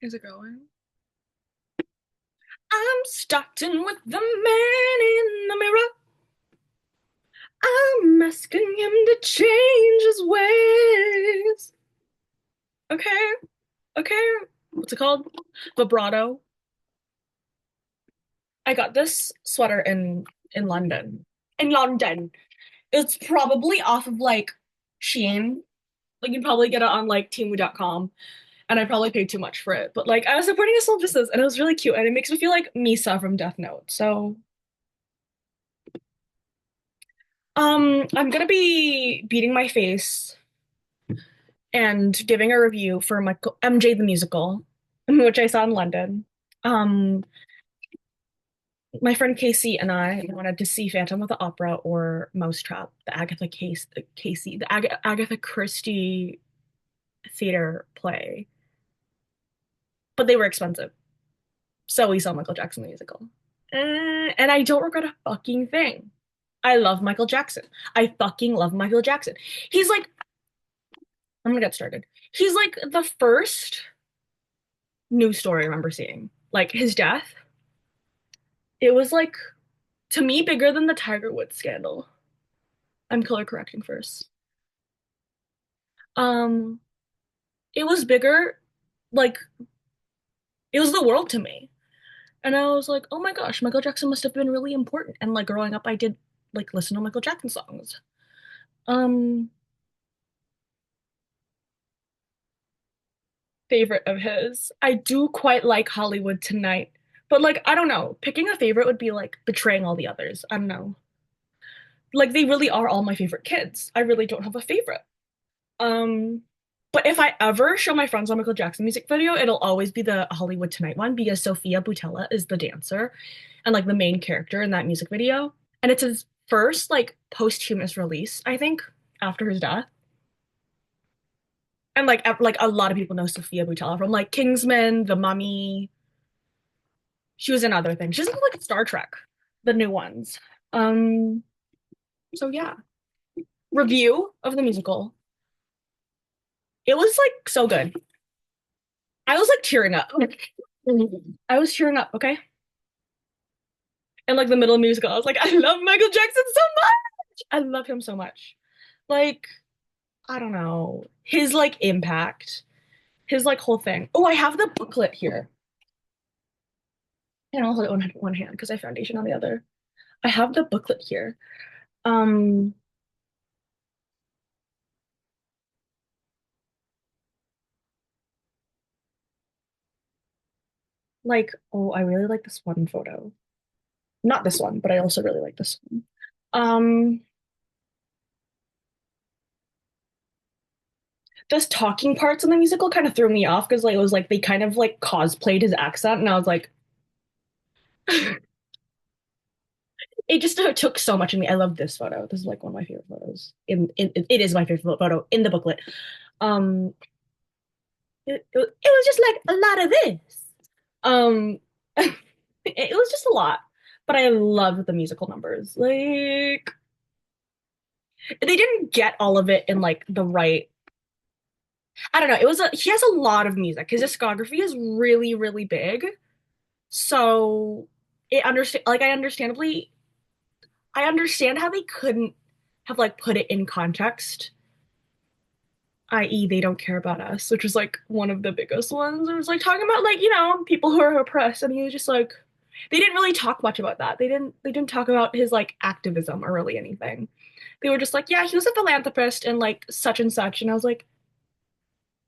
Is it going? I'm starting with the man in the mirror. I'm asking him to change his ways. Okay, okay. What's it called? Vibrato. I got this sweater in London. In London. It's probably off of like Shein. Like you can probably get it on like Temu.com. And I probably paid too much for it. But like I was supporting a small business and it was really cute and it makes me feel like Misa from Death Note. So I'm gonna be beating my face and giving a review for Michael MJ the musical, which I saw in London. Um, my friend Casey and I wanted to see Phantom of the Opera or Mousetrap, the Agatha Christie theater play, but they were expensive, so we saw Michael Jackson the musical. And I don't regret a fucking thing. I love Michael Jackson. I fucking love Michael Jackson. He's like, I'm gonna get started. He's like the first news story I remember seeing. Like his death, it was like to me bigger than the Tiger Woods scandal. I'm color correcting first. Um, it was bigger, like it was the world to me. And I was like, oh my gosh, Michael Jackson must have been really important. And like growing up, I did like listen to Michael Jackson songs. Um, Favorite of his. I do quite like Hollywood Tonight. But like, I don't know. Picking a favorite would be like betraying all the others. I don't know. Like they really are all my favorite kids. I really don't have a favorite. Um, but if I ever show my friends a Michael Jackson music video, it'll always be the Hollywood Tonight one because Sophia Boutella is the dancer and like the main character in that music video. And it's his first like posthumous release, I think, after his death. And like a lot of people know Sophia Boutella from like Kingsman, The Mummy. She was in other things. She's in like Star Trek, the new ones. Um, so yeah. Review of the musical. It was like so good. I was like tearing up. I was tearing up, okay? In like the middle of the musical, I was like, I love Michael Jackson so much. I love him so much. Like, I don't know. His like impact, his like whole thing. Oh, I have the booklet here. And I'll hold it on one hand because I have foundation on the other. I have the booklet here. Um, oh, I really like this one photo. Not this one, but I also really like this one. Um, those talking parts in the musical kind of threw me off because like it was like they kind of like cosplayed his accent, and I was like, it just took so much of me. I love this photo. This is like one of my favorite photos. It is my favorite photo in the booklet. Um, it was just like a lot of this. Um, it was just a lot, but I love the musical numbers. Like they didn't get all of it in like the right. I don't know. He has a lot of music. His discography is really really big. So I understand how they couldn't have like put it in context, i.e. they don't care about us, which was like one of the biggest ones. It was like talking about like, people who are oppressed and he was just like they didn't really talk much about that. They didn't talk about his like activism or really anything. They were just like, yeah, he was a philanthropist and like such and such. And I was like,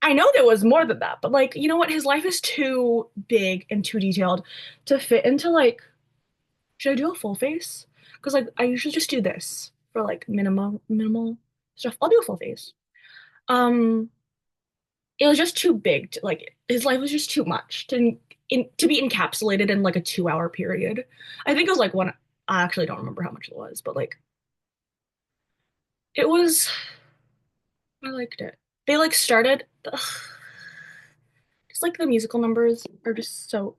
I know there was more than that, but like, you know what? His life is too big and too detailed to fit into like should I do a full face? Because like I usually just do this for like minimal stuff. I'll do a full face. Um, it was just too big. Like his life was just too much to be encapsulated in like a 2 hour period. I think it was like one. I actually don't remember how much it was, but like it was. I liked it. They like started. Just like the musical numbers are just so.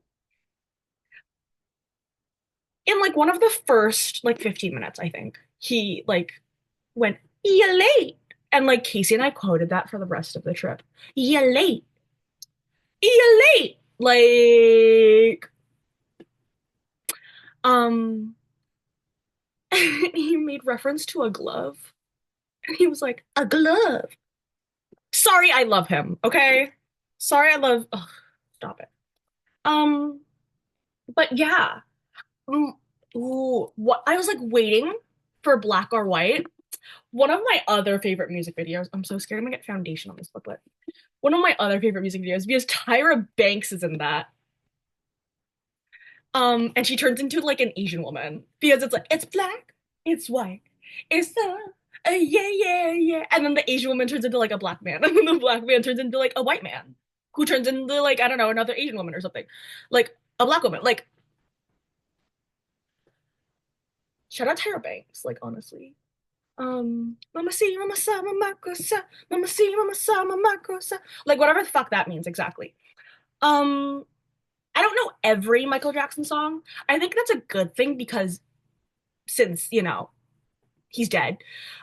In like one of the first like 15 minutes, I think he like went, "You late," and like Casey and I quoted that for the rest of the trip. "You late, you late." Like, um, he made reference to a glove. And he was like, a glove. Sorry, I love him, okay? Sorry, I love. Ugh, stop it. Um, but yeah. Mm, ooh, what I was like waiting for Black or White. One of my other favorite music videos. I'm so scared I'm gonna get foundation on this booklet. One of my other favorite music videos because Tyra Banks is in that. And she turns into like an Asian woman because it's like it's black, it's white, it's yeah, yeah, yeah. And then the Asian woman turns into like a black man, and then the black man turns into like a white man, who turns into like I don't know another Asian woman or something, like a black woman. Like shout out Tyra Banks, like honestly. Mama see, mama sa, mama sa, mama see, mama sa, mama sa. Like whatever the fuck that means exactly. Um, I don't know every Michael Jackson song. I think that's a good thing because since, he's dead,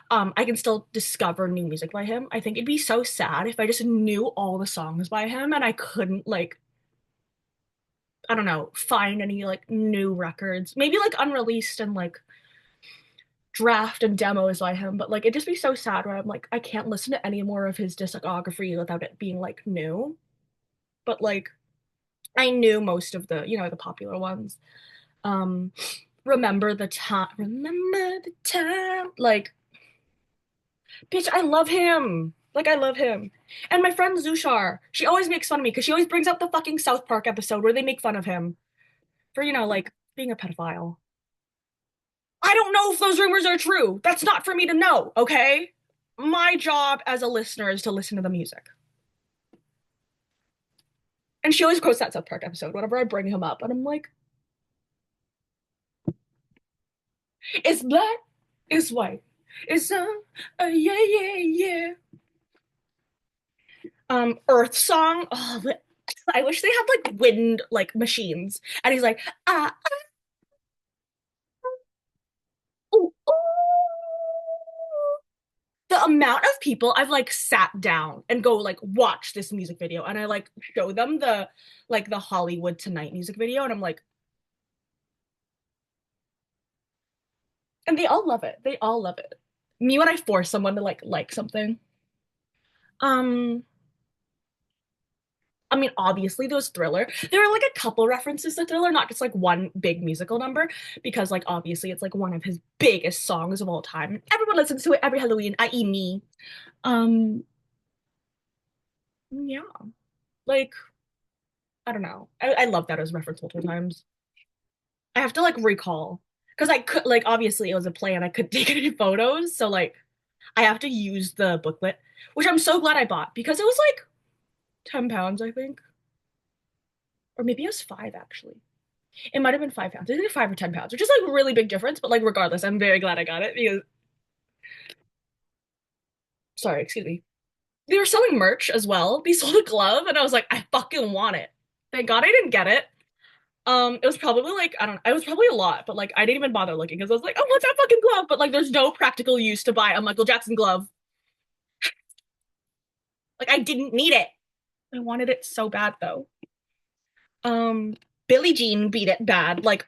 I can still discover new music by him. I think it'd be so sad if I just knew all the songs by him and I couldn't like, I don't know, find any like new records. Maybe like unreleased and like draft and demos by him, but like it'd just be so sad where I'm like, I can't listen to any more of his discography without it being like new. But like I knew most of the popular ones. Um, remember the time. Like, bitch, I love him. Like, I love him. And my friend Zushar, she always makes fun of me because she always brings up the fucking South Park episode where they make fun of him for, like being a pedophile. I don't know if those rumors are true. That's not for me to know, okay? My job as a listener is to listen to the music. And she always quotes that South Park episode whenever I bring him up. And I'm like, it's black, it's white, it's yeah, yeah, yeah. Earth song. Oh, I wish they had like wind like machines. And he's like, ah, ooh, ooh. The amount of people I've like sat down and go like watch this music video and I like show them the Hollywood Tonight music video and I'm like, and they all love it. They all love it. Me when I force someone to like something. Um, I mean, obviously there was Thriller. There are like a couple references to Thriller, not just like one big musical number, because like obviously it's like one of his biggest songs of all time. Everyone listens to it every Halloween, i.e. me. Um, yeah, like I don't know. I love that as reference multiple times. I have to like recall because I could like obviously it was a play and I couldn't take any photos, so like I have to use the booklet, which I'm so glad I bought because it was like £10, I think, or maybe it was five actually. It might have been £5. It's either 5 or £10, which is like a really big difference. But like, regardless, I'm very glad I got it because, sorry, excuse me. They were selling merch as well. They sold a glove, and I was like, I fucking want it. Thank God I didn't get it. It was probably like I don't. It was probably a lot, but like I didn't even bother looking because I was like, oh, what's that fucking glove? But like, there's no practical use to buy a Michael Jackson glove. Like, I didn't need it. I wanted it so bad though. Um, Billie Jean beat it bad. Like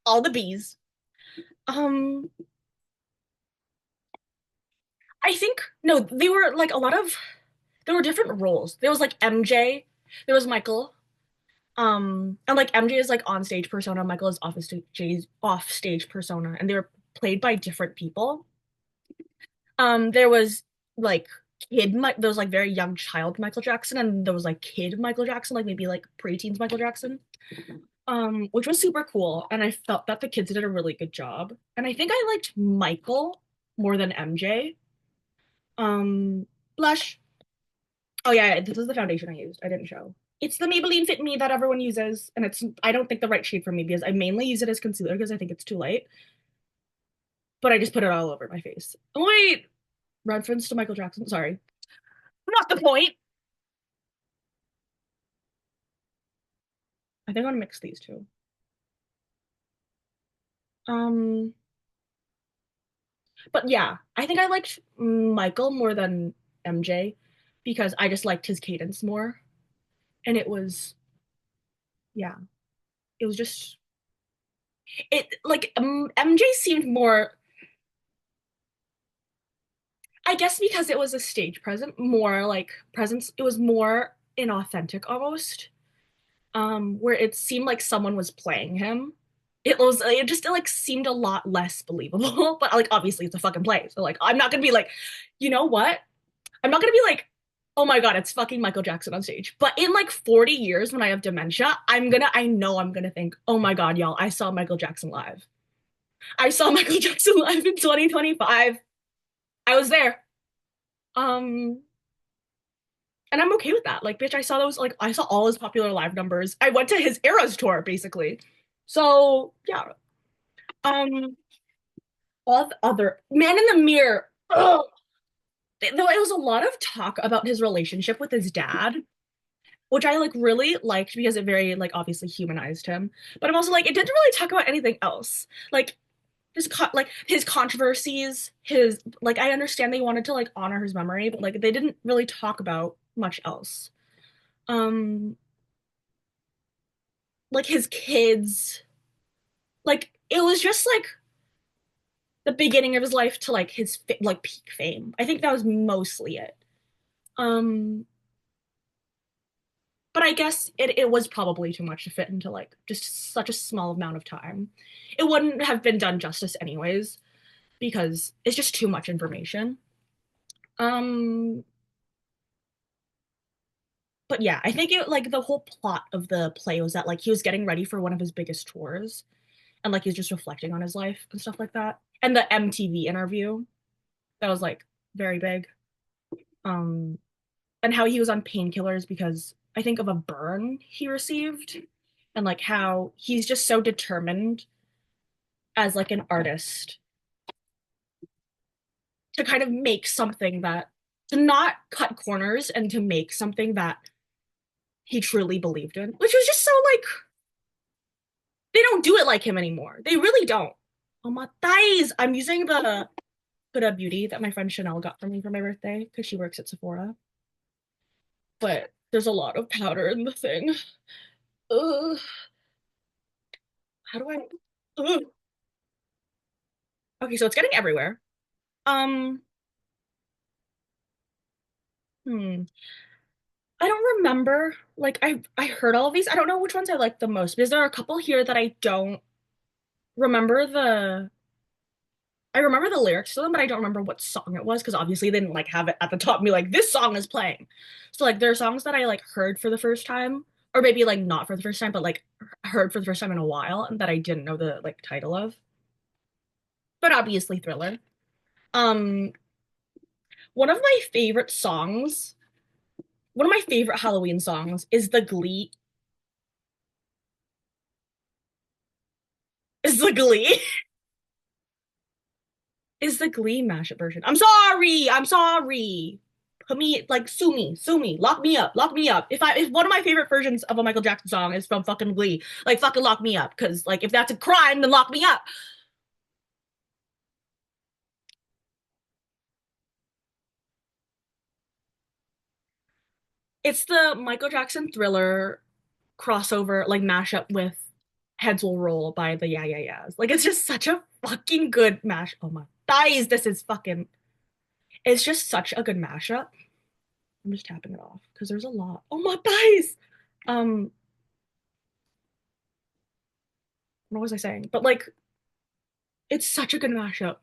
all the bees. Um, I think no, they were like a lot of there were different roles. There was like MJ, there was Michael, and like MJ is like on stage persona, Michael is off stage persona, and they were played by different people. There was like there was like very young child Michael Jackson, and there was like kid Michael Jackson, like maybe like preteens Michael Jackson, which was super cool, and I felt that the kids did a really good job, and I think I liked Michael more than MJ. Blush. Oh yeah, this is the foundation I used. I didn't show. It's the Maybelline Fit Me that everyone uses, and it's I don't think the right shade for me because I mainly use it as concealer because I think it's too light. But I just put it all over my face. Oh wait, reference to Michael Jackson. Sorry, not the point. I think I'm gonna mix these two. Um, but yeah, I think I liked Michael more than MJ because I just liked his cadence more, and it was yeah, it was just it like MJ seemed more, I guess because it was a stage present, more like presence. It was more inauthentic almost. Where it seemed like someone was playing him. It just like seemed a lot less believable. But like obviously it's a fucking play. So like I'm not gonna be like, you know what? I'm not gonna be like, oh my God, it's fucking Michael Jackson on stage. But in like 40 years when I have dementia, I know I'm gonna think, oh my God, y'all, I saw Michael Jackson live. I saw Michael Jackson live in 2025. I was there. Um, and I'm okay with that. Like, bitch, I saw all his popular live numbers. I went to his Eras tour, basically. So yeah. Um, all the other Man in the Mirror. Ugh. Though it was a lot of talk about his relationship with his dad, which I like really liked because it very like obviously humanized him. But I'm also like, it didn't really talk about anything else. Like like his controversies, his like I understand they wanted to like honor his memory, but like they didn't really talk about much else. Um, like his kids, like it was just like the beginning of his life to like like peak fame. I think that was mostly it. Um, but I guess it was probably too much to fit into like just such a small amount of time. It wouldn't have been done justice anyways because it's just too much information. Um, but yeah, I think it like the whole plot of the play was that like he was getting ready for one of his biggest tours and like he's just reflecting on his life and stuff like that. And the MTV interview that was like very big. Um, and how he was on painkillers because I think of a burn he received and like how he's just so determined as like an artist to kind of make something that to not cut corners and to make something that he truly believed in, which was just so like they don't do it like him anymore. They really don't. Oh my thighs! I'm using the Huda Beauty that my friend Chanel got for me for my birthday because she works at Sephora. But there's a lot of powder in the thing. Ugh, how do I? Ugh. Okay, so it's getting everywhere. Um, hmm. I don't remember. Like I heard all of these. I don't know which ones I like the most because there are a couple here that I don't remember the I remember the lyrics to them, but I don't remember what song it was because obviously they didn't like have it at the top and be like, this song is playing. So like there are songs that I like heard for the first time, or maybe like not for the first time, but like heard for the first time in a while and that I didn't know the like title of. But obviously Thriller. Um, one of my favorite songs, one of my favorite Halloween songs is is the Glee is the Glee mashup version. I'm sorry. I'm sorry. Put me like sue me, lock me up, lock me up. If one of my favorite versions of a Michael Jackson song is from fucking Glee, like fucking lock me up. Cause like if that's a crime, then lock me up. It's the Michael Jackson Thriller crossover, like mashup with Heads Will Roll by the Yeah Yeah Yeahs. Like it's just such a fucking good mash. Oh my thighs, this is fucking. It's just such a good mashup. I'm just tapping it off because there's a lot. Oh my thighs. Um, what was I saying? But like, it's such a good mashup.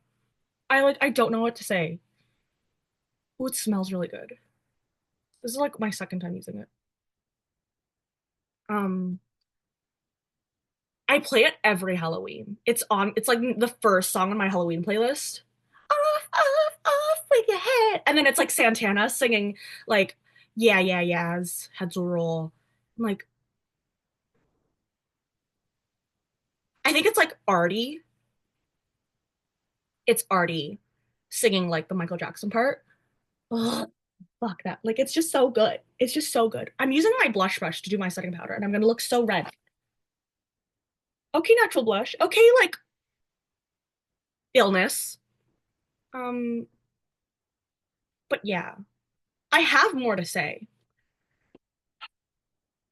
I don't know what to say. Oh, it smells really good. This is like my second time using it. Um, I play it every Halloween. It's like the first song on my Halloween playlist. Off with your head. And then it's like Santana singing like, yeah, yeah, yeahs, heads will roll. I'm like, I think it's like Artie. It's Artie singing like the Michael Jackson part. Ugh, fuck that. Like it's just so good. It's just so good. I'm using my blush brush to do my setting powder and I'm gonna look so red. Okay, natural blush. Okay, like illness. Um, but yeah, I have more to say.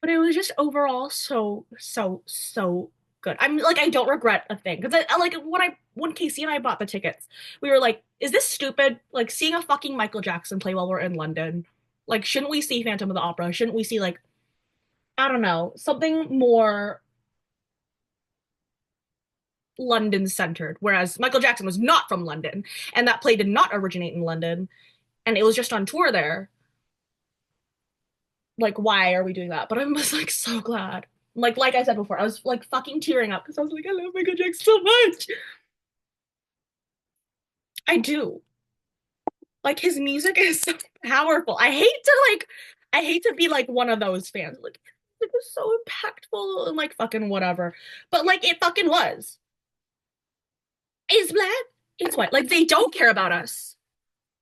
But it was just overall so good. I'm like I don't regret a thing because I like when Casey and I bought the tickets, we were like, is this stupid? Like seeing a fucking Michael Jackson play while we're in London. Like, shouldn't we see Phantom of the Opera? Shouldn't we see like I don't know, something more London centered? Whereas Michael Jackson was not from London, and that play did not originate in London, and it was just on tour there. Like, why are we doing that? But I was like so glad. Like I said before, I was like fucking tearing up because I was like, I love Michael Jackson so much. I do. Like his music is so powerful. I hate to be like one of those fans. Like it was so impactful and like fucking whatever. But like it fucking was. It's black, it's white. Like they don't care about us.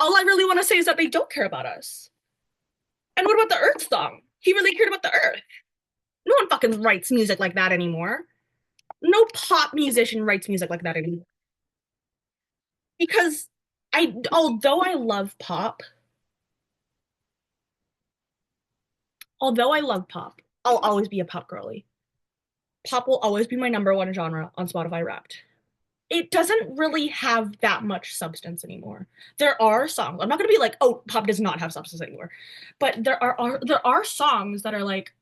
All I really want to say is that they don't care about us. And what about the Earth song? He really cared about the Earth. No one fucking writes music like that anymore. No pop musician writes music like that anymore. Because although I love pop, although I love pop, I'll always be a pop girly. Pop will always be my number one genre on Spotify Wrapped. It doesn't really have that much substance anymore. There are songs. I'm not gonna be like, oh, pop does not have substance anymore. But there are songs that are like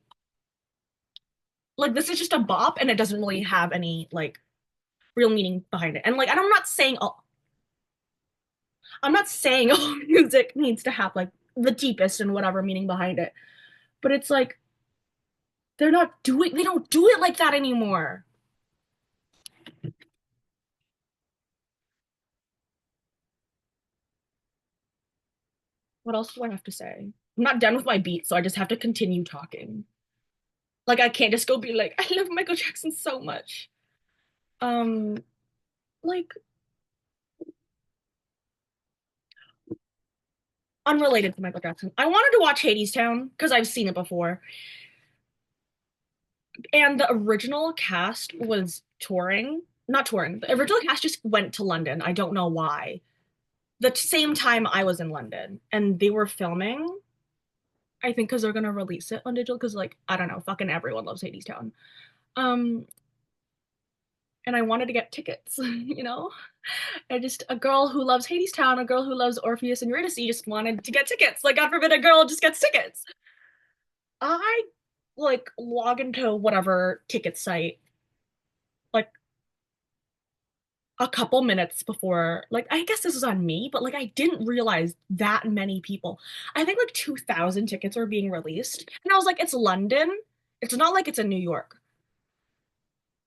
this is just a bop and it doesn't really have any like real meaning behind it. And like I'm not saying all music needs to have like the deepest and whatever meaning behind it. But it's like they don't do it like that anymore. What else do I have to say? I'm not done with my beat, so I just have to continue talking. Like I can't just go be like, I love Michael Jackson so much. Um, like unrelated to Michael Jackson. I wanted to watch Hadestown because I've seen it before. And the original cast was touring. Not touring. The original cast just went to London. I don't know why. The same time I was in London and they were filming. I think because they're gonna release it on digital because like I don't know, fucking everyone loves Hadestown. Um, and I wanted to get tickets, you know? I just a girl who loves Hadestown, a girl who loves Orpheus and Eurydice just wanted to get tickets. Like God forbid a girl just gets tickets. I like log into whatever ticket site like a couple minutes before like I guess this was on me, but like I didn't realize that many people. I think like 2,000 tickets were being released. And I was like, it's London. It's not like it's in New York.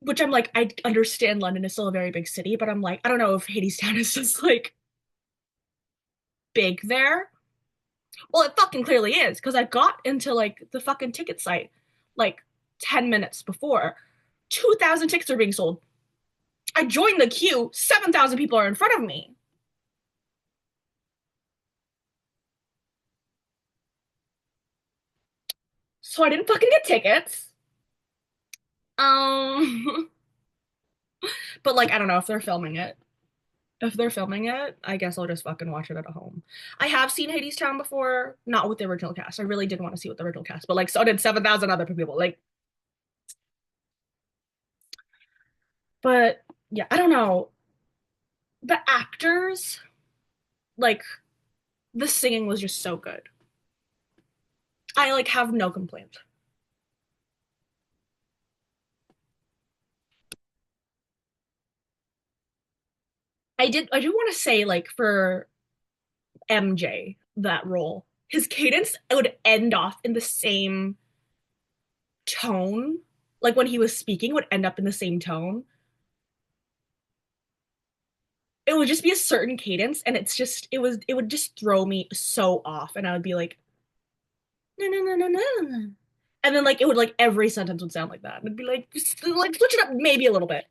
Which I'm like, I understand London is still a very big city, but I'm like, I don't know if Hadestown is just like big there. Well, it fucking clearly is, because I got into like the fucking ticket site like 10 minutes before. 2,000 tickets are being sold. I joined the queue, 7,000 people are in front of me. So I didn't fucking get tickets. Um, but like, I don't know if they're filming it. If they're filming it, I guess I'll just fucking watch it at home. I have seen Hadestown before, not with the original cast. I really did want to see with the original cast, but like so did 7,000 other people. Like, but yeah, I don't know. The actors, like the singing was just so good. I like have no complaints. I do want to say like for MJ that role, his cadence would end off in the same tone. Like when he was speaking would end up in the same tone. It would just be a certain cadence and it would just throw me so off and I would be like no no no no no. And then like it would like every sentence would sound like that. And it'd be like just like switch it up maybe a little bit.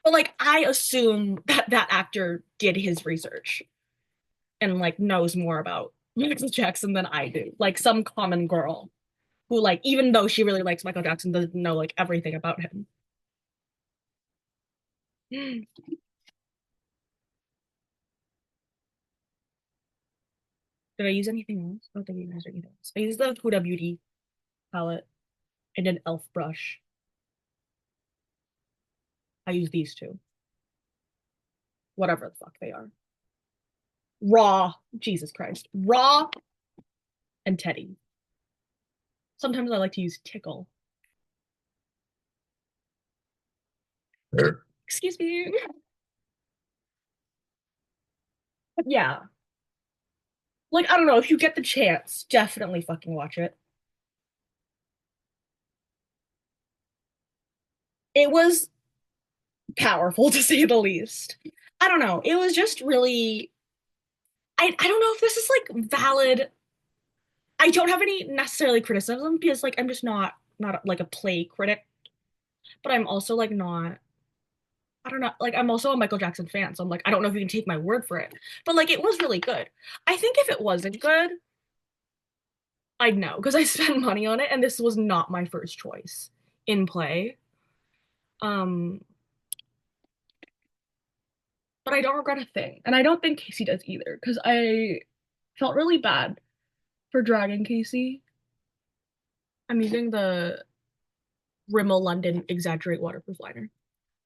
But like I assume that that actor did his research and like knows more about Michael Jackson than I do. Like some common girl who like even though she really likes Michael Jackson doesn't know like everything about him. Did I use anything else? I don't think I used anything else. I used the Huda Beauty palette. and an elf brush. I use these two, whatever the fuck they are. Raw, Jesus Christ. Raw and Teddy. Sometimes I like to use Tickle. Excuse me. Yeah. Like, I don't know, if you get the chance, definitely fucking watch it. It was powerful to say the least. I don't know. It was just really I don't know if this is like valid. I don't have any necessarily criticism because like I'm just not like a play critic, but I'm also like not I don't know, like I'm also a Michael Jackson fan, so I'm like I don't know if you can take my word for it. But like it was really good. I think if it wasn't good, I'd know because I spent money on it and this was not my first choice in play. Um but I don't regret a thing. And I don't think Casey does either because I felt really bad for dragging Casey. I'm using the Rimmel London Exaggerate waterproof liner.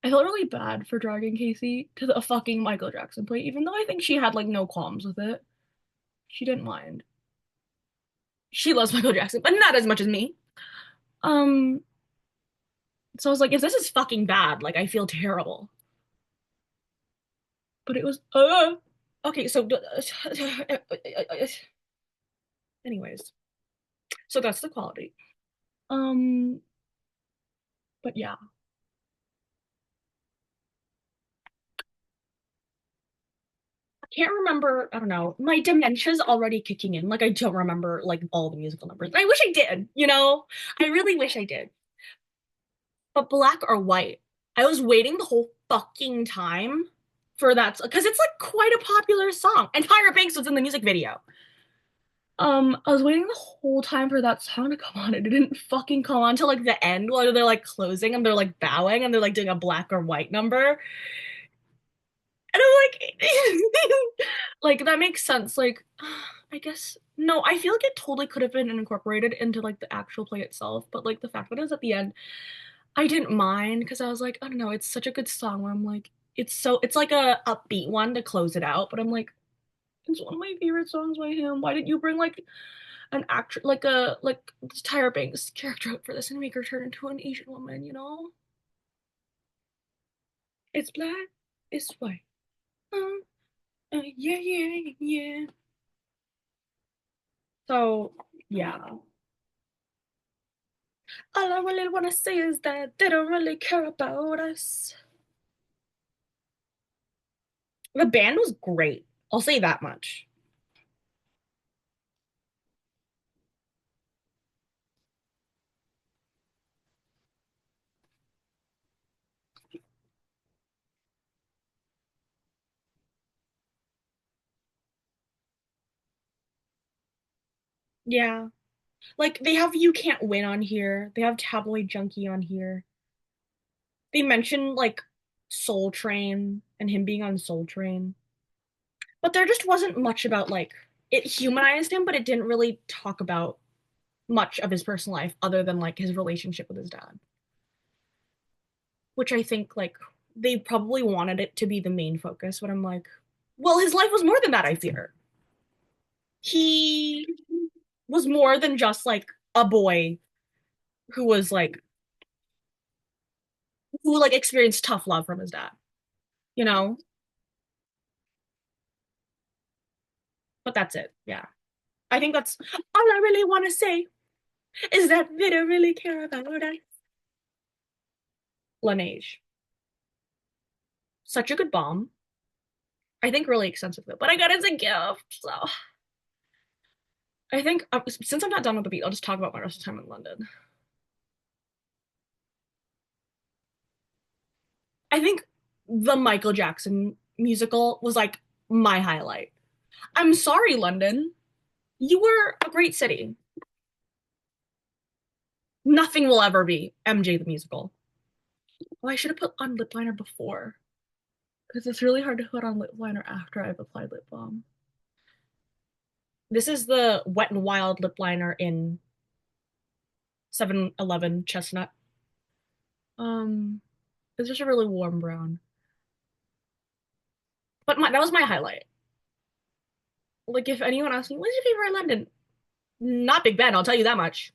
I felt really bad for dragging Casey to the fucking Michael Jackson play, even though I think she had like no qualms with it. She didn't mind. She loves Michael Jackson, but not as much as me. Um, so I was like, if this is fucking bad, like I feel terrible. But it was okay, so anyways. So that's the quality. Um, but yeah. I can't remember, I don't know. My dementia's already kicking in. Like I don't remember like all the musical numbers. I wish I did, you know? I really wish I did. But black or white? I was waiting the whole fucking time for that because it's like quite a popular song. And Tyra Banks was in the music video. I was waiting the whole time for that song to come on. It didn't fucking come on till like the end while they're like closing and they're like bowing and they're like doing a black or white number. And I'm like, like that makes sense. Like, I guess no, I feel like it totally could have been incorporated into like the actual play itself, but like the fact that it was at the end, I didn't mind because I was like, I don't know, it's such a good song where I'm like, it's like a upbeat one to close it out, but I'm like, it's one of my favorite songs by him. Why didn't you bring like an actor like Tyra Banks character out for this and make her turn into an Asian woman, you know? It's black, it's white. Yeah, yeah, yeah. So yeah. All I really want to say is that they don't really care about us. The band was great. I'll say that much. Yeah. Like they have You Can't Win on here. They have Tabloid Junkie on here. They mention like Soul Train and him being on Soul Train. But there just wasn't much about like it humanized him, but it didn't really talk about much of his personal life other than like his relationship with his dad. Which I think like they probably wanted it to be the main focus, but I'm like, well, his life was more than that, I fear. He was more than just like a boy who was like who like experienced tough love from his dad, you know? But that's it. Yeah. I think that's all I really want to say is that they don't really care about us. Laneige. Such a good bomb. I think really expensive though, but I got it as a gift. So I think since I'm not done with the beat, I'll just talk about my rest of the time in London. I think the Michael Jackson musical was like my highlight. I'm sorry, London. You were a great city. Nothing will ever be MJ the musical. Oh, I should have put on lip liner before because it's really hard to put on lip liner after I've applied lip balm. This is the Wet and Wild lip liner in 7-Eleven chestnut. Um, it's just a really warm brown. But that was my highlight. Like, if anyone asks me, what's your favorite London? Not Big Ben, I'll tell you that much.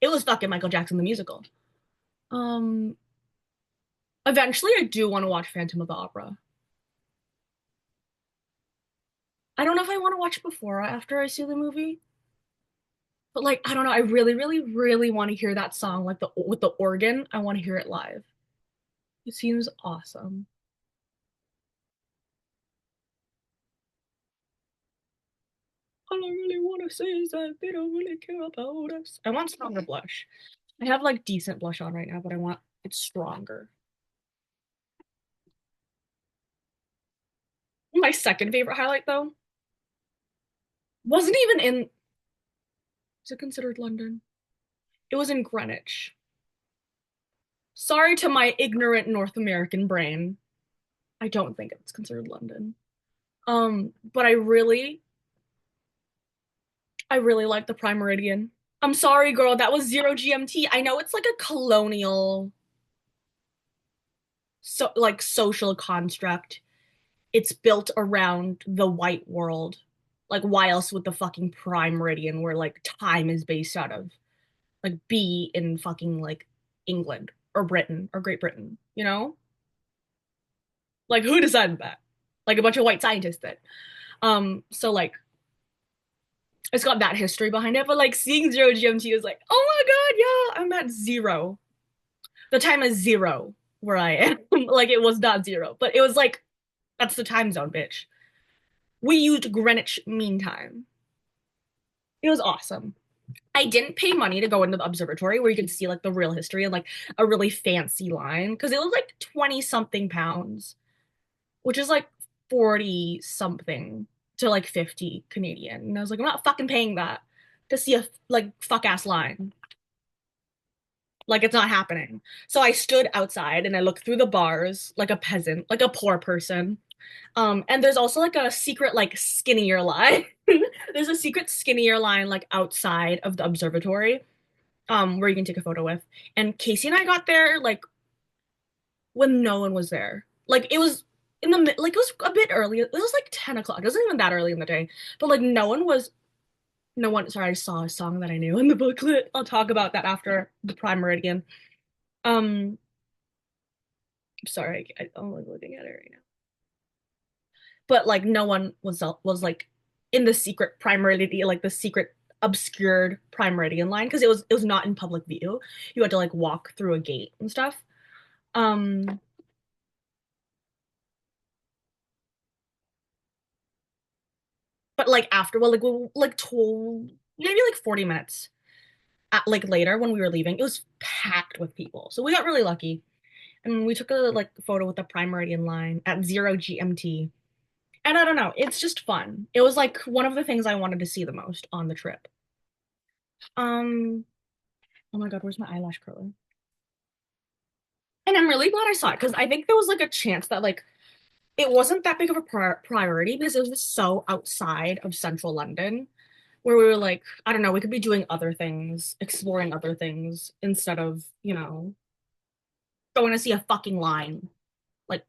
It was fucking Michael Jackson the musical. Um, Eventually I do want to watch Phantom of the Opera. I don't know if I want to watch before or after I see the movie, but like I don't know, I really, really, really want to hear that song, like the with the organ. I want to hear it live. It seems awesome. All I really want to say is that they don't really care about us. I want stronger blush. I have like decent blush on right now, but I want it stronger. My second favorite highlight though wasn't even in, is it considered London? It was in Greenwich. Sorry to my ignorant North American brain. I don't think it's considered London. But I really like the Prime Meridian. I'm sorry, girl, that was zero GMT. I know it's like a colonial, so like social construct. It's built around the white world. Like, why else would the fucking Prime Meridian, where like time is based out of, like be in fucking like England or Britain or Great Britain, you know? Like, who decided that? Like a bunch of white scientists did. So like it's got that history behind it, but like seeing zero GMT is like, oh my god, yeah, I'm at zero. The time is zero where I am. Like it was not zero, but it was like that's the time zone, bitch. We used Greenwich Mean Time. It was awesome. I didn't pay money to go into the observatory where you can see like the real history and like a really fancy line because it was like 20 something pounds, which is like 40 something to like 50 Canadian. And I was like, I'm not fucking paying that to see a like fuck ass line. Like it's not happening. So I stood outside and I looked through the bars like a peasant, like a poor person. And there's also like a secret like skinnier line. There's a secret skinnier line like outside of the observatory, where you can take a photo with. And Casey and I got there like when no one was there. Like it was in the like it was a bit early. It was like 10 o'clock. It wasn't even that early in the day. But like no one, sorry, I saw a song that I knew in the booklet. I'll talk about that after the Prime Meridian. Um, sorry, I'm like looking at it right now. But like no one was like in the secret Prime Meridian, like the secret obscured Prime Meridian line because it was not in public view. You had to like walk through a gate and stuff. Um, but like after, well, like like told maybe like 40 minutes like later when we were leaving, it was packed with people. So we got really lucky. And we took a like photo with the Prime Meridian line at 0 GMT. And I don't know, it's just fun. It was like one of the things I wanted to see the most on the trip. Um, oh my God, where's my eyelash curler? And I'm really glad I saw it because I think there was like a chance that like it wasn't that big of a priority because it was just so outside of central London where we were like, I don't know, we could be doing other things, exploring other things instead of, going to see a fucking line like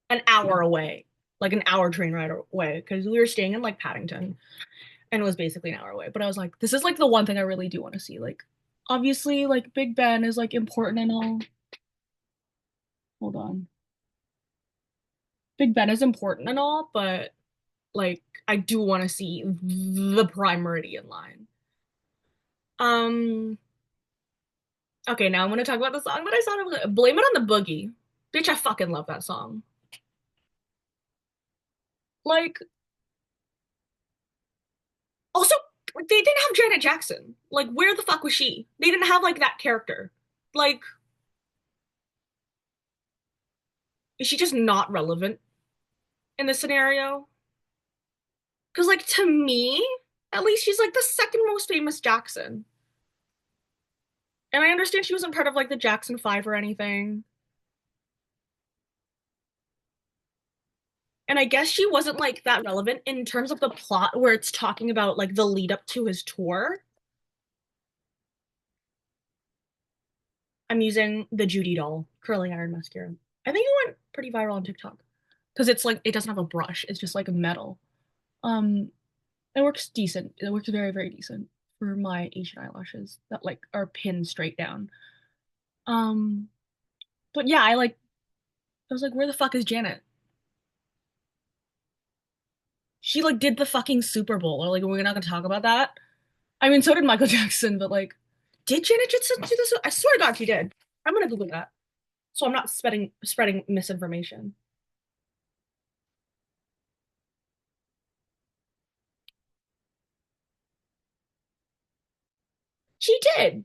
an hour away, like an hour train ride away because we were staying in like Paddington and it was basically an hour away. But I was like, this is like the one thing I really do want to see. Like, obviously, like Big Ben is like important and all. Hold on. Big Ben is important and all, but like I do want to see the Prime Meridian line. Um, okay, now I'm gonna talk about the song that I saw. Blame It on the Boogie. Bitch, I fucking love that song. Like, also, they didn't have Janet Jackson. Like, where the fuck was she? They didn't have like that character. Like, is she just not relevant in this scenario? Because, like, to me, at least she's like the second most famous Jackson. And I understand she wasn't part of like the Jackson 5 or anything. And I guess she wasn't like that relevant in terms of the plot where it's talking about like the lead up to his tour. I'm using the Judy Doll curling iron mascara. I think it went pretty viral on TikTok because it's like it doesn't have a brush. It's just like a metal. Um, it works decent. It works very, very decent for my Asian eyelashes that like are pinned straight down. Um, but yeah, I was like, where the fuck is Janet? She like did the fucking Super Bowl. Or like, we're not gonna talk about that. I mean, so did Michael Jackson, but like, did Janet Jackson do this? I swear to God, she did. I'm gonna Google that. So I'm not spreading misinformation. She did.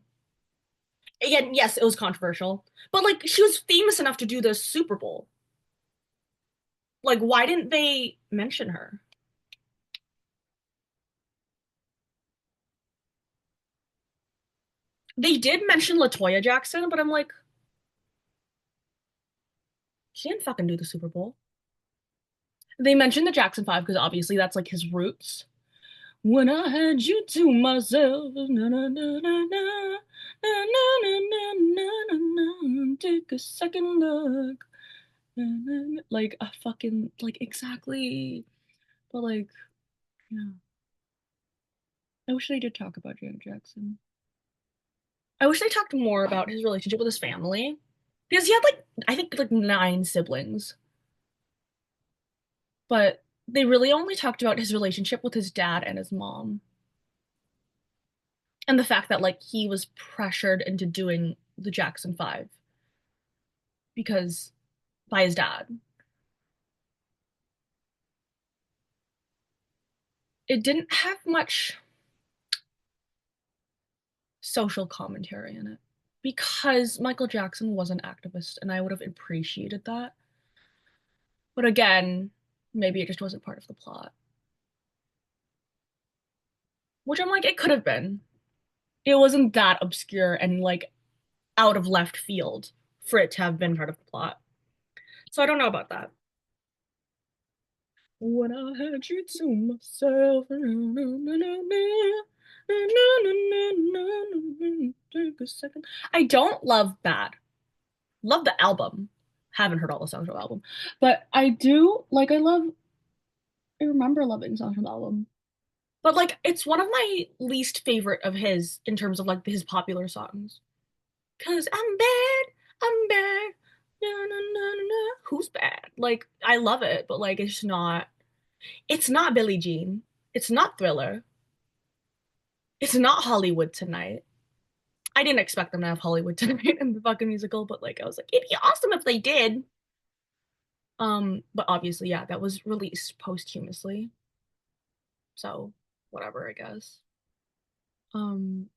Again, yes, it was controversial, but like she was famous enough to do the Super Bowl. Like, why didn't they mention her? They did mention Latoya Jackson, but I'm like, she didn't fucking do the Super Bowl. They mentioned the Jackson Five because obviously that's like his roots. When I had you to myself, na na na na na na na na na na na, take a second look. Na, na, na. Like a fucking like exactly. But like, yeah. I wish they did talk about Janet Jackson. I wish they talked more about his relationship with his family. Because he had like I think like nine siblings, but they really only talked about his relationship with his dad and his mom. And the fact that like he was pressured into doing the Jackson 5 because by his dad. It didn't have much social commentary in it because Michael Jackson was an activist and I would have appreciated that. But again, maybe it just wasn't part of the plot. Which I'm like, it could have been. It wasn't that obscure and like out of left field for it to have been part of the plot. So I don't know about that. When I had you to myself, take a second. I don't love Bad. Love the album. Haven't heard all the songs from the album, but I do like. I remember loving songs from the album, but like it's one of my least favorite of his in terms of like his popular songs. Cause I'm bad, I'm bad. Na, na, na, na, na. Who's bad? Like I love it, but like it's not. It's not Billie Jean. It's not Thriller. It's not Hollywood Tonight. I didn't expect them to have Hollywood Tonight in the fucking musical, but like I was like, it'd be awesome if they did. But obviously, yeah, that was released posthumously, so whatever, I guess. Um,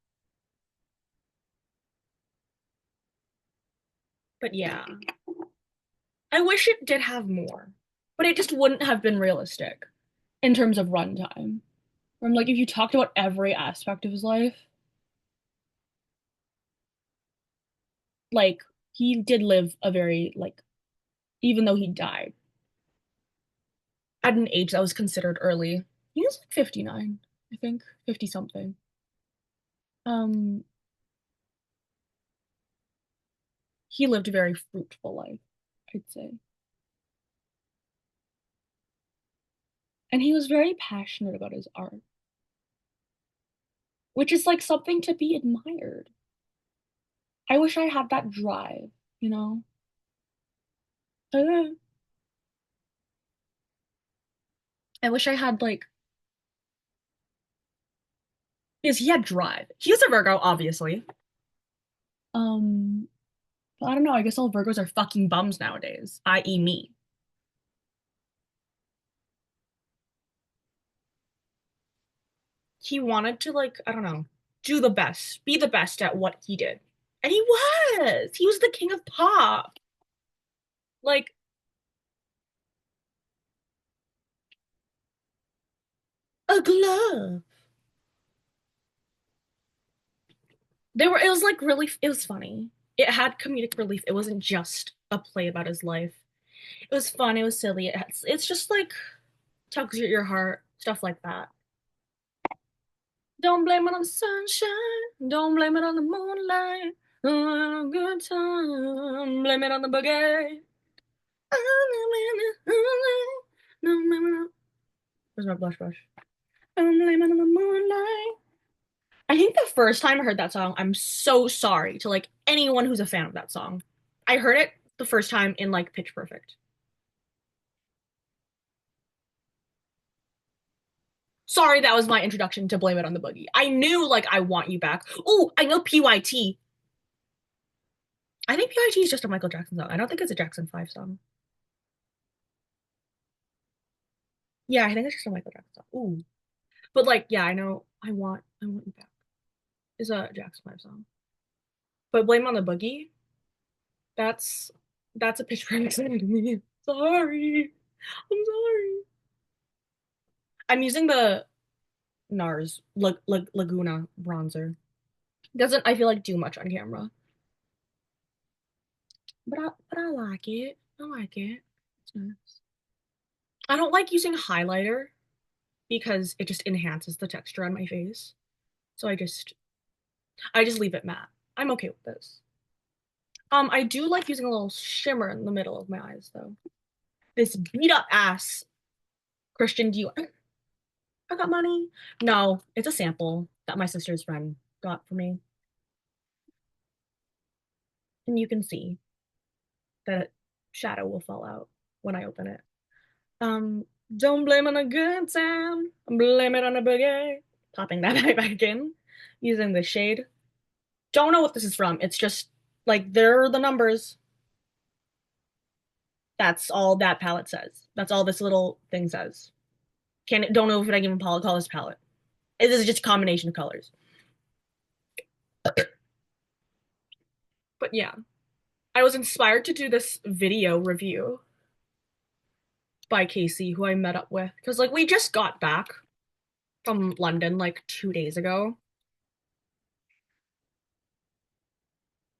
but yeah, I wish it did have more, but it just wouldn't have been realistic in terms of runtime. I'm like, if you talked about every aspect of his life, like he did live a very like, even though he died at an age that was considered early, he was like 59, I think, 50 something. Um, he lived a very fruitful life, I'd say. And he was very passionate about his art, which is like something to be admired. I wish I had that drive, you know? Uh, I wish I had like, because he had drive. He was a Virgo, obviously. Um, but I don't know. I guess all Virgos are fucking bums nowadays, i.e., me. He wanted to like, I don't know, do the best, be the best at what he did. And he was. He was the king of pop. Like a glove. It was like really, it was funny. It had comedic relief. It wasn't just a play about his life. It was fun. It was silly. It's just like tugs at your heart, stuff like that. Don't blame it on the sunshine. Don't blame it on the moonlight. Good time. Blame it on the boogie. Where's my blush brush? I'm blaming on the moonlight. I think the first time I heard that song, I'm so sorry to like anyone who's a fan of that song. I heard it the first time in like Pitch Perfect. Sorry, that was my introduction to Blame It on the Boogie. I knew like I Want You Back. Oh, I know PYT. I think PYT is just a Michael Jackson song. I don't think it's a Jackson 5 song. Yeah, I think it's just a Michael Jackson song. Ooh. But like, yeah, I Want You Back is a Jackson 5 song. But Blame on the Boogie, that's that's a Pitch Perfect song to me. Sorry. I'm sorry. I'm using the NARS Laguna bronzer. Doesn't I feel like do much on camera. But I like it. I like it. It's nice. I don't like using highlighter because it just enhances the texture on my face. So I just leave it matte. I'm okay with this. I do like using a little shimmer in the middle of my eyes though. This beat up ass Christian Dior. I got money. No, it's a sample that my sister's friend got for me. And you can see that shadow will fall out when I open it. Um, don't blame on a good time. Blame it on a boogie. Popping that eye back in using the shade. Don't know what this is from. It's just like there are the numbers. That's all that palette says. That's all this little thing says. Can't don't know if I can even call this palette. It is just a combination of colors. But yeah, I was inspired to do this video review by Casey, who I met up with, because like we just got back from London like 2 days ago,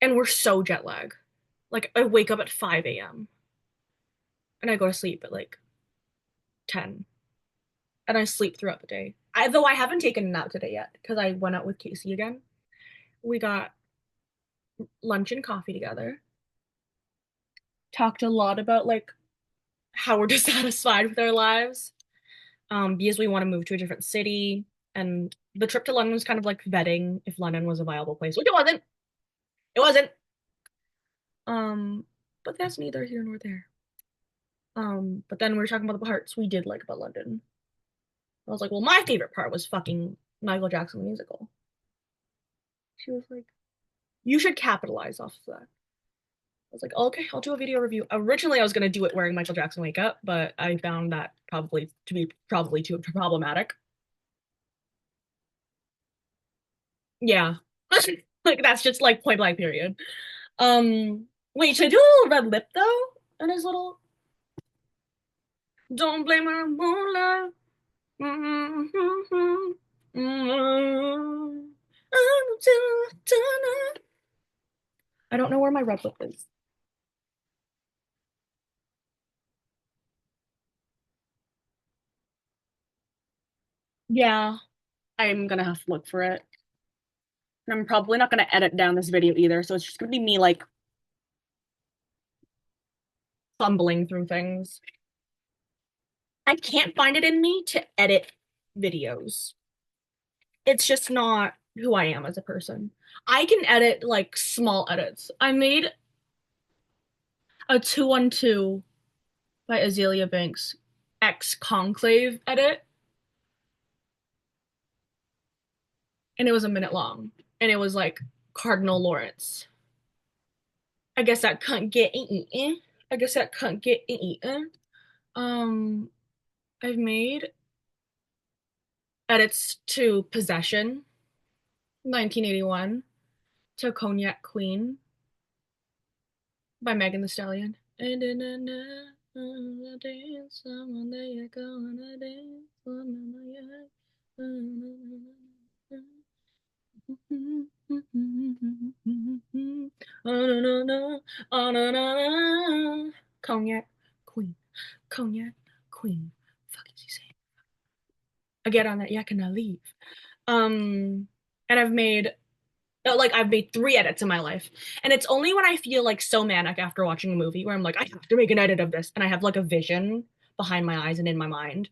and we're so jet lag. Like I wake up at 5 a.m. and I go to sleep at like 10, and I sleep throughout the day. Though I haven't taken a nap today yet because I went out with Casey again. We got lunch and coffee together. Talked a lot about like how we're dissatisfied with our lives, because we want to move to a different city. And the trip to London was kind of like vetting if London was a viable place, which it wasn't. It wasn't. Um, but that's neither here nor there. But then we were talking about the parts we did like about London. I was like, well, my favorite part was fucking Michael Jackson the musical. She was like, you should capitalize off of that. I was like, okay, I'll do a video review. Originally, I was gonna do it wearing Michael Jackson makeup, but I found that probably too problematic. Yeah, like that's just like point blank period. Wait, should I do a little red lip though? And his little don't blame it on moonlight. Mm-hmm. Mm-hmm. I don't know where my red lip is. Yeah, I'm gonna have to look for it. And I'm probably not gonna edit down this video either, so it's just gonna be me like fumbling through things. I can't find it in me to edit videos. It's just not who I am as a person. I can edit like small edits. I made a 212 by Azealia Banks X Conclave edit, and it was a minute long, and it was like Cardinal Lawrence. I guess that can't get eaten. I guess that can't get eaten. Um, I've made edits to Possession, 1981, to Cognac Queen by Megan Thee Stallion. And in a night, dance, someone they go on a dance, oh, no, no, no. Oh, no, no, no. Cognac Queen. Cognac Queen. Fuck is he saying? I get on that yak and I leave. And I've made Like I've made 3 edits in my life. And it's only when I feel like so manic after watching a movie where I'm like, I have to make an edit of this. And I have like a vision behind my eyes and in my mind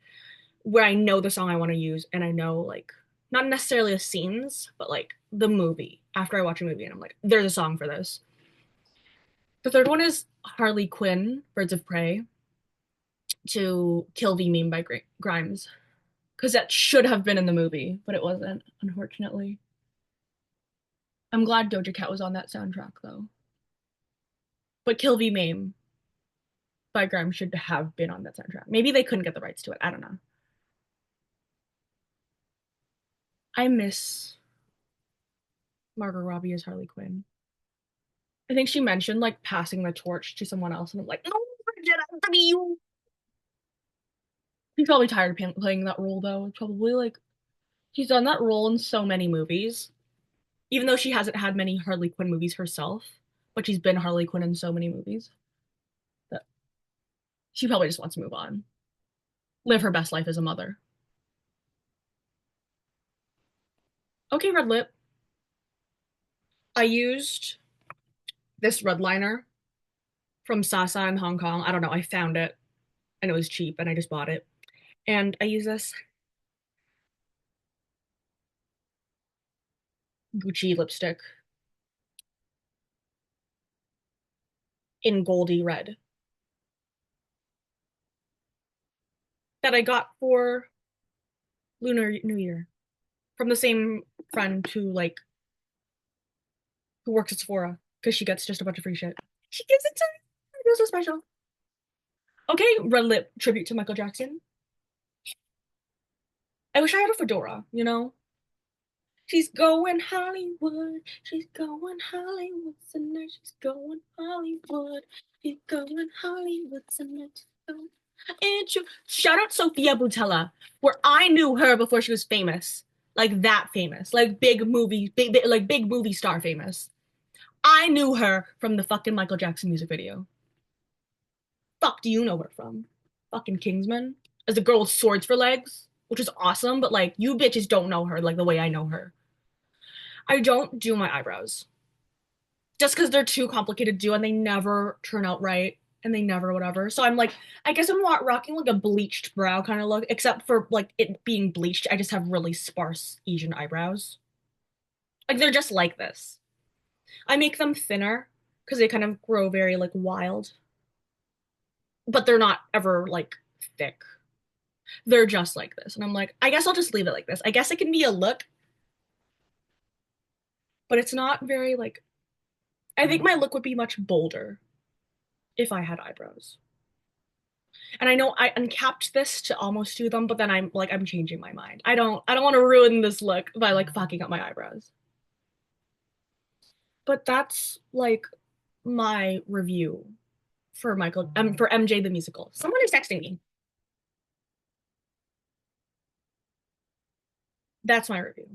where I know the song I want to use and I know like not necessarily the scenes, but like the movie after I watch a movie and I'm like, there's a song for this. The third one is Harley Quinn, Birds of Prey, to Kill V Meme by Grimes. Because that should have been in the movie, but it wasn't, unfortunately. I'm glad Doja Cat was on that soundtrack though. But Kill V Meme by Grimes should have been on that soundtrack. Maybe they couldn't get the rights to it. I don't know. I miss Margot Robbie as Harley Quinn. I think she mentioned like passing the torch to someone else, and I'm like, no, Bridget, I have to be you. He's probably tired of playing that role though. It's probably like she's done that role in so many movies, even though she hasn't had many Harley Quinn movies herself, but she's been Harley Quinn in so many movies that she probably just wants to move on, live her best life as a mother. Okay, red lip. I used this red liner from Sasa in Hong Kong. I don't know. I found it and it was cheap and I just bought it. And I use this Gucci lipstick in Goldie Red that I got for Lunar New Year from the same friend who works at Sephora because she gets just a bunch of free shit. She gives it to me. It was so special. Okay, red lip tribute to Michael Jackson. I wish I had a fedora, you know? She's going Hollywood. She's going Hollywood tonight. She's going Hollywood. She's going Hollywood tonight. And shout out Sophia Boutella, where I knew her before she was famous, like that famous, like big movie star famous. I knew her from the fucking Michael Jackson music video. Fuck, do you know her from? Fucking Kingsman, as a girl with swords for legs, which is awesome, but like you bitches don't know her like the way I know her. I don't do my eyebrows just because they're too complicated to do and they never turn out right and they never whatever. So I'm like, I guess I'm rocking like a bleached brow kind of look, except for like it being bleached. I just have really sparse Asian eyebrows. Like they're just like this. I make them thinner because they kind of grow very like wild, but they're not ever like thick. They're just like this. And I'm like, I guess I'll just leave it like this. I guess it can be a look, but it's not very like, I think my look would be much bolder if I had eyebrows. And I know I uncapped this to almost do them, but then I'm changing my mind. I don't want to ruin this look by like fucking up my eyebrows. But that's like my review for for MJ the musical. Someone is texting me. That's my review.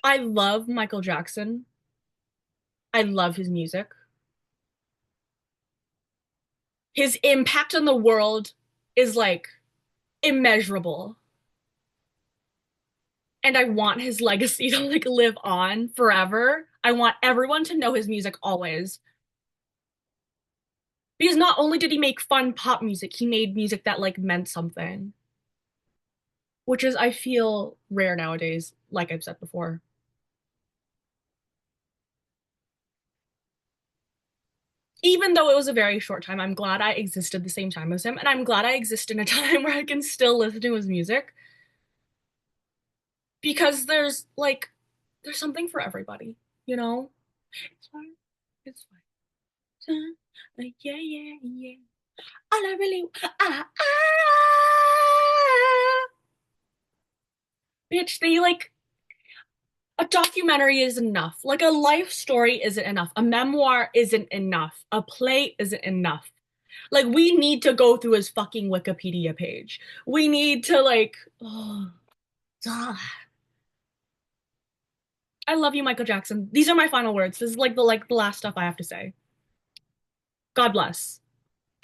I love Michael Jackson. I love his music. His impact on the world is like immeasurable. And I want his legacy to like live on forever. I want everyone to know his music always. Because not only did he make fun pop music, he made music that like meant something, which is I feel rare nowadays, like I've said before. Even though it was a very short time, I'm glad I existed the same time as him, and I'm glad I exist in a time where I can still listen to his music because there's something for everybody, you know? It's fine. It's fine. Yeah, yeah, yeah. All I really bitch, they like a documentary is enough. Like a life story isn't enough. A memoir isn't enough. A play isn't enough. Like we need to go through his fucking Wikipedia page. We need to like oh, I love you, Michael Jackson. These are my final words. This is like the last stuff I have to say. God bless.